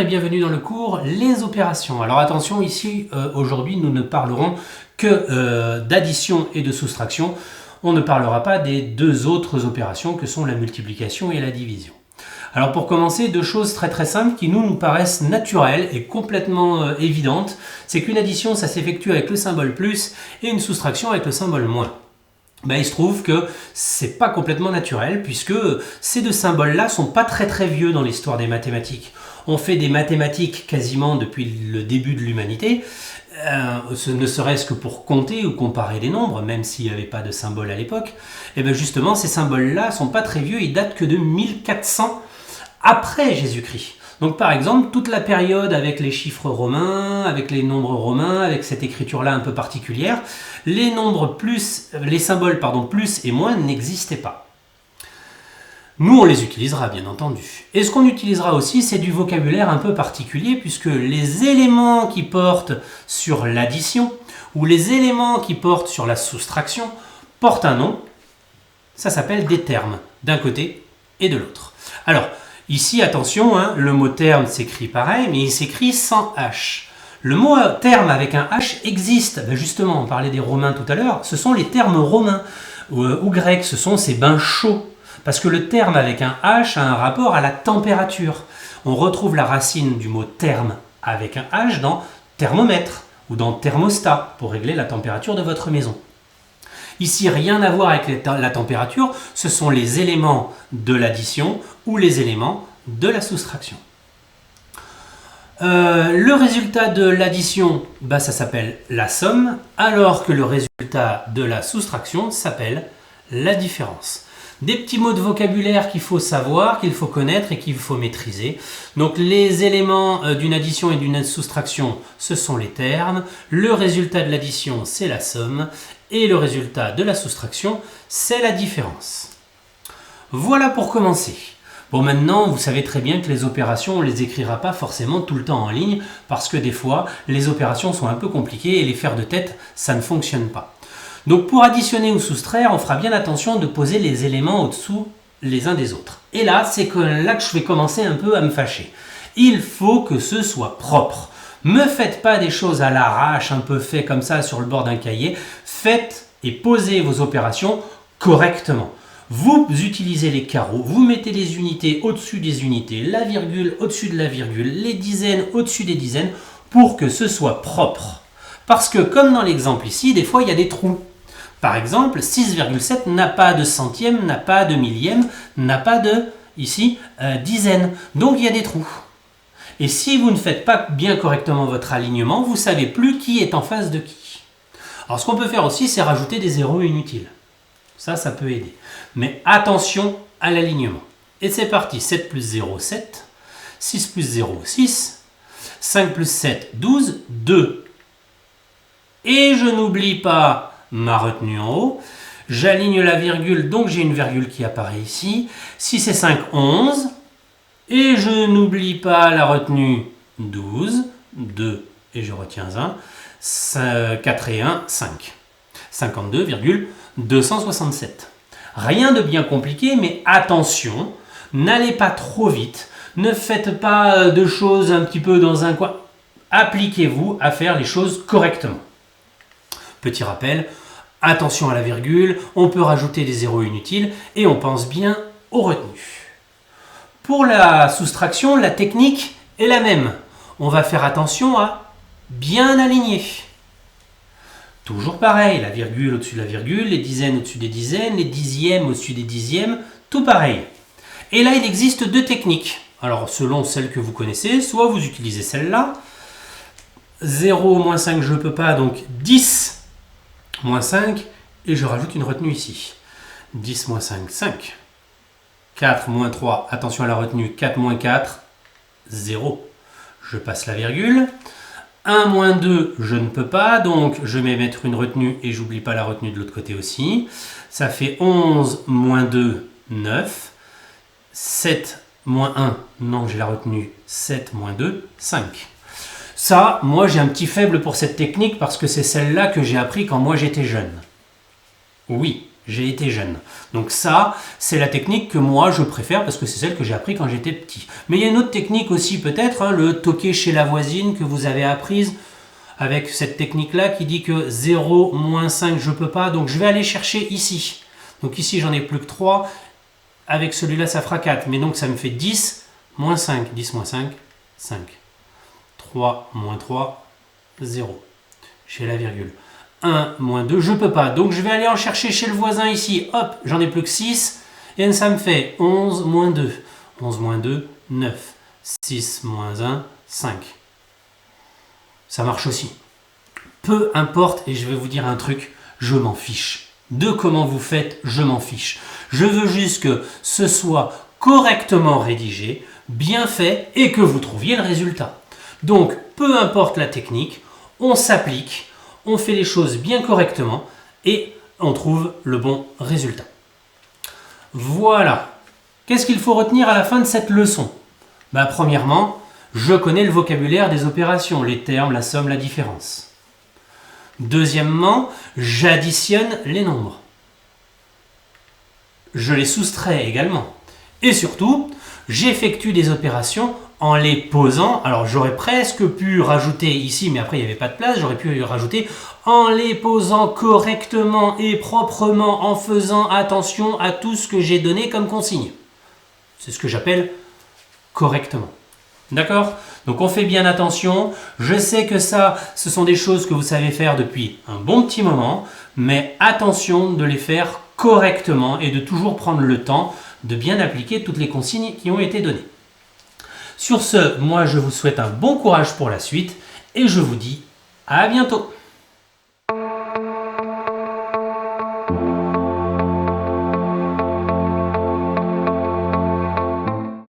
Bonjour et bienvenue dans le cours Les opérations. Alors attention, ici aujourd'hui nous ne parlerons que d'addition et de soustraction. On ne parlera pas des deux autres opérations que sont la multiplication et la division. Alors pour commencer, deux choses très simples qui nous paraissent naturelles et complètement évidentes. C'est qu'une addition ça s'effectue avec le symbole plus et une soustraction avec le symbole moins. Il se trouve que c'est pas complètement naturel puisque ces deux symboles-là sont pas très vieux dans l'histoire des mathématiques. On fait des mathématiques quasiment depuis le début de l'humanité, ne serait-ce que pour compter ou comparer des nombres, même s'il n'y avait pas de symbole à l'époque. Et bien justement, ces symboles-là sont pas très vieux, ils datent que de 1400 après Jésus-Christ. Donc par exemple, toute la période avec les chiffres romains, avec les nombres romains, avec cette écriture-là un peu particulière, les symboles plus et moins n'existaient pas. Nous, on les utilisera bien entendu. Et ce qu'on utilisera aussi, c'est du vocabulaire un peu particulier, puisque les éléments qui portent sur l'addition, ou les éléments qui portent sur la soustraction, portent un nom. Ça s'appelle des termes, d'un côté et de l'autre. Alors, ici, attention, le mot terme s'écrit pareil, mais il s'écrit sans H. Le mot terme avec un H existe. Justement, on parlait des Romains tout à l'heure. Ce sont les termes romains ou grecs. Ce sont ces bains chauds. Parce que le terme avec un H a un rapport à la température. On retrouve la racine du mot terme avec un H dans thermomètre ou dans thermostat pour régler la température de votre maison. Ici, rien à voir avec la température. Ce sont les éléments de l'addition ou les éléments de la soustraction. Le résultat de l'addition, ça s'appelle la somme, alors que le résultat de la soustraction s'appelle la différence. Des petits mots de vocabulaire qu'il faut savoir, qu'il faut connaître et qu'il faut maîtriser. Donc les éléments d'une addition et d'une soustraction, ce sont les termes. Le résultat de l'addition, c'est la somme. Et le résultat de la soustraction, c'est la différence. Voilà pour commencer. Bon, maintenant, vous savez très bien que les opérations, on ne les écrira pas forcément tout le temps en ligne parce que des fois, les opérations sont un peu compliquées et les faire de tête, ça ne fonctionne pas. Donc pour additionner ou soustraire, on fera bien attention de poser les éléments au-dessous les uns des autres. Et là, c'est là que je vais commencer un peu à me fâcher. Il faut que ce soit propre. Me faites pas des choses à l'arrache, un peu fait comme ça sur le bord d'un cahier. Faites et posez vos opérations correctement. Vous utilisez les carreaux, vous mettez les unités au-dessus des unités, la virgule au-dessus de la virgule, les dizaines au-dessus des dizaines, pour que ce soit propre. Parce que comme dans l'exemple ici, des fois il y a des trous. Par exemple, 6,7 n'a pas de centième, n'a pas de millième, n'a pas de, ici, dizaine. Donc il y a des trous. Et si vous ne faites pas bien correctement votre alignement, vous ne savez plus qui est en face de qui. Alors ce qu'on peut faire aussi, c'est rajouter des zéros inutiles. Ça peut aider. Mais attention à l'alignement. Et c'est parti, 7 plus 0, 7. 6 plus 0, 6. 5 plus 7, 12. 2. Et je n'oublie pas ma retenue en haut. J'aligne la virgule, donc j'ai une virgule qui apparaît ici. 6 et 5, 11. Et je n'oublie pas la retenue 12. 2 et je retiens 1. 4 et 1, 5. 52,267. Rien de bien compliqué, mais attention, n'allez pas trop vite. Ne faites pas de choses un petit peu dans un coin. Appliquez-vous à faire les choses correctement. Petit rappel, attention à la virgule, on peut rajouter des zéros inutiles et on pense bien aux retenues. Pour la soustraction, la technique est la même. On va faire attention à bien aligner. Toujours pareil, la virgule au-dessus de la virgule, les dizaines au-dessus des dizaines, les dixièmes au-dessus des dixièmes, tout pareil. Et là, il existe deux techniques. Alors, selon celle que vous connaissez, soit vous utilisez celle-là, 0 moins 5, je ne peux pas, donc 10 moins 5, et je rajoute une retenue ici. 10 moins 5, 5. 4 moins 3, attention à la retenue, 4 moins 4, 0. Je passe la virgule. 1 moins 2, je ne peux pas, donc je vais mettre une retenue et j'oublie pas la retenue de l'autre côté aussi. Ça fait 11 moins 2, 9. 7 moins 1, non, j'ai la retenue, 7 moins 2, 5. Ça, moi j'ai un petit faible pour cette technique parce que c'est celle-là que j'ai appris quand moi j'étais jeune. Oui, j'ai été jeune. Donc ça, c'est la technique que moi je préfère parce que c'est celle que j'ai appris quand j'étais petit. Mais il y a une autre technique aussi peut-être, hein, le toquer chez la voisine que vous avez apprise avec cette technique-là qui dit que 0, moins 5, je peux pas. Donc je vais aller chercher ici. Donc ici, j'en ai plus que 3. Avec celui-là, ça fera 4. Mais donc ça me fait 10, moins 5. 10 moins 5, 5. 3 moins 3, 0. J'ai la virgule. 1 moins 2, je peux pas. Donc je vais aller en chercher chez le voisin ici. Hop, j'en ai plus que 6. Et ça me fait 11 moins 2. 11 moins 2, 9. 6 moins 1, 5. Ça marche aussi. Peu importe, et je vais vous dire un truc, je m'en fiche. De comment vous faites, je m'en fiche. Je veux juste que ce soit correctement rédigé, bien fait, et que vous trouviez le résultat. Donc, peu importe la technique, on s'applique, on fait les choses bien correctement, et on trouve le bon résultat. Voilà. Qu'est-ce qu'il faut retenir à la fin de cette leçon? Premièrement, je connais le vocabulaire des opérations, les termes, la somme, la différence. Deuxièmement, j'additionne les nombres. Je les soustrais également. Et surtout, j'effectue des opérations en les posant. Alors j'aurais presque pu rajouter ici, mais après il n'y avait pas de place, j'aurais pu rajouter en les posant correctement et proprement, en faisant attention à tout ce que j'ai donné comme consigne. C'est ce que j'appelle correctement. D'accord? Donc on fait bien attention. Je sais que ça, ce sont des choses que vous savez faire depuis un bon petit moment, mais attention de les faire correctement et de toujours prendre le temps de bien appliquer toutes les consignes qui ont été données. Sur ce, moi je vous souhaite un bon courage pour la suite et je vous dis à bientôt.